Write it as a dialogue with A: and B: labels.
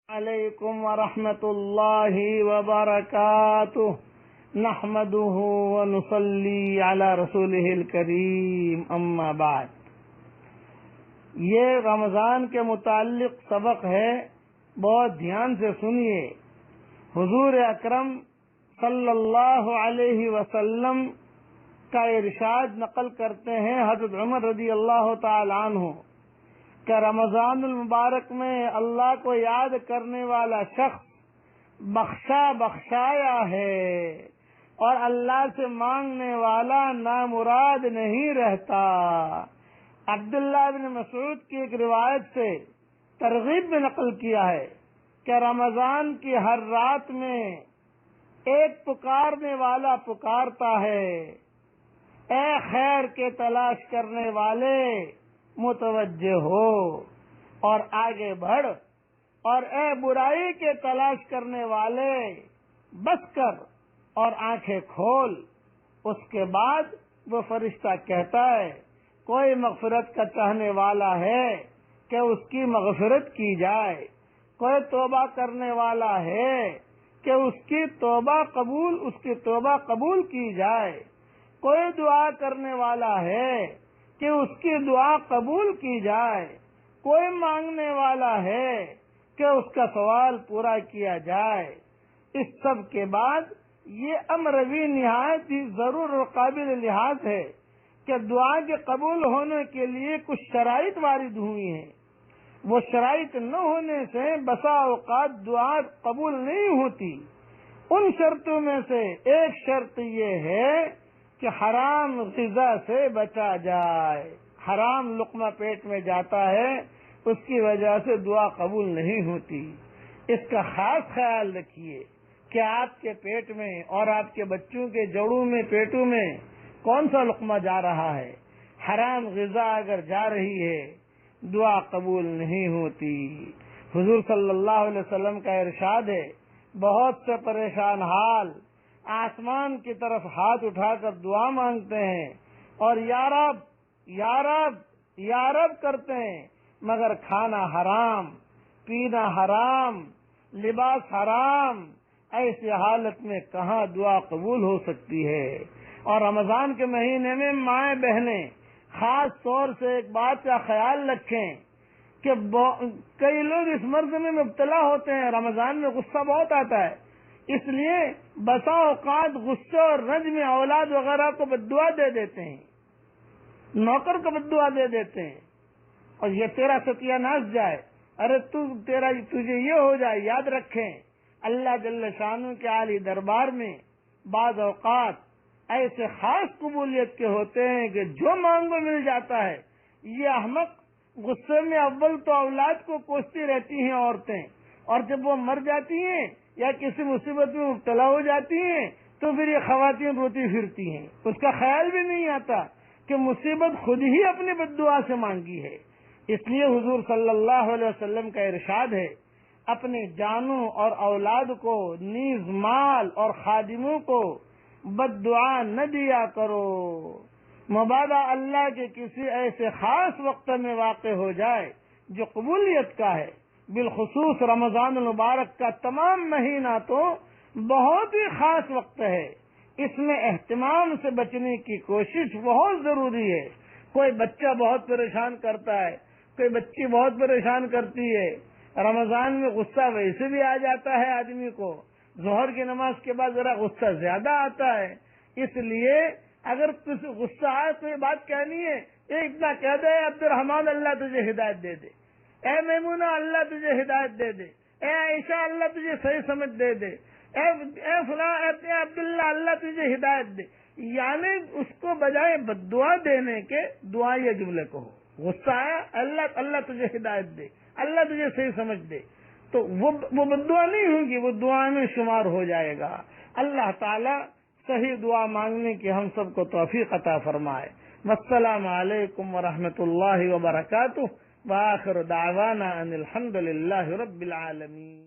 A: علیکم ورحمۃ اللہ وبرکاتہ نحمده ونصلی علی رسولہ الکریم اما بعد۔ یہ رمضان کے متعلق سبق ہے، بہت دھیان سے سنیے۔ حضور اکرم صلی اللہ علیہ وسلم کا ارشاد نقل کرتے ہیں حضرت عمر رضی اللہ تعالی عنہ کہ رمضان المبارک میں اللہ کو یاد کرنے والا شخص بخشایا ہے اور اللہ سے مانگنے والا نامراد نہیں رہتا۔ عبداللہ بن مسعود کی ایک روایت سے ترغیب میں نقل کیا ہے کہ رمضان کی ہر رات میں ایک پکارنے والا پکارتا ہے، اے خیر کے تلاش کرنے والے متوجہ ہو اور آگے بڑھ، اور اے برائی کے تلاش کرنے والے بس کر اور آنکھیں کھول۔ اس کے بعد وہ فرشتہ کہتا ہے، کوئی مغفرت کا چاہنے والا ہے کہ اس کی مغفرت کی جائے، کوئی توبہ کرنے والا ہے کہ اس کی توبہ قبول کی جائے، کوئی دعا کرنے والا ہے کہ اس کی دعا قبول کی جائے، کوئی مانگنے والا ہے کہ اس کا سوال پورا کیا جائے۔ اس سب کے بعد یہ امر بھی نہایت ہی ضرور اور قابل لحاظ ہے کہ دعا کے قبول ہونے کے لیے کچھ شرائط وارد ہوئی ہیں۔ وہ شرائط نہ ہونے سے بسا اوقات دعا قبول نہیں ہوتی۔ ان شرطوں میں سے ایک شرط یہ ہے کہ حرام غذا سے بچا جائے۔ حرام لقمہ پیٹ میں جاتا ہے، اس کی وجہ سے دعا قبول نہیں ہوتی۔ اس کا خاص خیال رکھیے کہ آپ کے پیٹ میں اور آپ کے بچوں کے جوڑوں میں، پیٹوں میں کون سا لقمہ جا رہا ہے۔ حرام غذا اگر جا رہی ہے دعا قبول نہیں ہوتی۔ حضور صلی اللہ علیہ وسلم کا ارشاد ہے، بہت سے پریشان حال آسمان کی طرف ہاتھ اٹھا کر دعا مانگتے ہیں اور یا رب یا رب یا رب کرتے ہیں، مگر کھانا حرام، پینا حرام، لباس حرام۔ ایسی حالت میں کہاں دعا قبول ہو سکتی ہے؟ اور رمضان کے مہینے میں مائیں بہنیں خاص طور سے ایک بات کا خیال رکھیں کہ کئی لوگ اس مرض میں مبتلا ہوتے ہیں، رمضان میں غصہ بہت آتا ہے، اس لیے بسا اوقات غصے اور رنج میں اولاد وغیرہ کو بددعا دے دیتے ہیں، نوکر کو بددعا دے دیتے ہیں، اور یہ تیرا ستیہ ناش جائے، ارے تجھے یہ ہو جائے۔ یاد رکھیں اللہ جل شانہ کے عالی دربار میں بعض اوقات ایسے خاص قبولیت کے ہوتے ہیں کہ جو مانگو مل جاتا ہے۔ یہ احمق غصے میں اول تو اولاد کو کوستی رہتی ہیں عورتیں، اور جب وہ مر جاتی ہیں یا کسی مصیبت میں مبتلا ہو جاتی ہیں تو پھر یہ خواتین روتی پھرتی ہیں، اس کا خیال بھی نہیں آتا کہ مصیبت خود ہی اپنی بددعا سے مانگی ہے۔ اس لیے حضور صلی اللہ علیہ وسلم کا ارشاد ہے، اپنے جانوں اور اولاد کو نیز مال اور خادموں کو بددعا نہ دیا کرو، مبادا اللہ کے کسی ایسے خاص وقت میں واقع ہو جائے جو قبولیت کا ہے۔ بالخصوص رمضان المبارک کا تمام مہینہ تو بہت ہی خاص وقت ہے، اس میں اہتمام سے بچنے کی کوشش بہت ضروری ہے۔ کوئی بچہ بہت پریشان کرتا ہے، کوئی بچی بہت پریشان کرتی ہے۔ رمضان میں غصہ ویسے بھی آ جاتا ہے آدمی کو، ظہر کی نماز کے بعد ذرا غصہ زیادہ آتا ہے، اس لیے اگر کچھ غصہ آئے تو یہ بات کہنی ہے، اتنا کہہ دے، عبد الرحمان اللہ تجھے ہدایت دے دے، اے میمونہ اللہ تجھے ہدایت دے دے، اے عائشہ اللہ تجھے صحیح سمجھ دے دے، اے فلاں اے عبداللہ اللہ تجھے ہدایت دے۔ یعنی اس کو بجائے بددعا دینے کے دعا یہ جملے کو ہو، غصہ آیا اللہ تجھے ہدایت دے، اللہ تجھے صحیح سمجھ دے، تو وہ بددعا نہیں ہوگی، وہ دعا میں شمار ہو جائے گا۔ اللہ تعالی صحیح دعا مانگنے کی ہم سب کو توفیق عطا فرمائے۔ السلام علیکم ورحمۃ اللہ وبرکاتہ، وآخر دعوانا ان الحمد للہ رب العالمین۔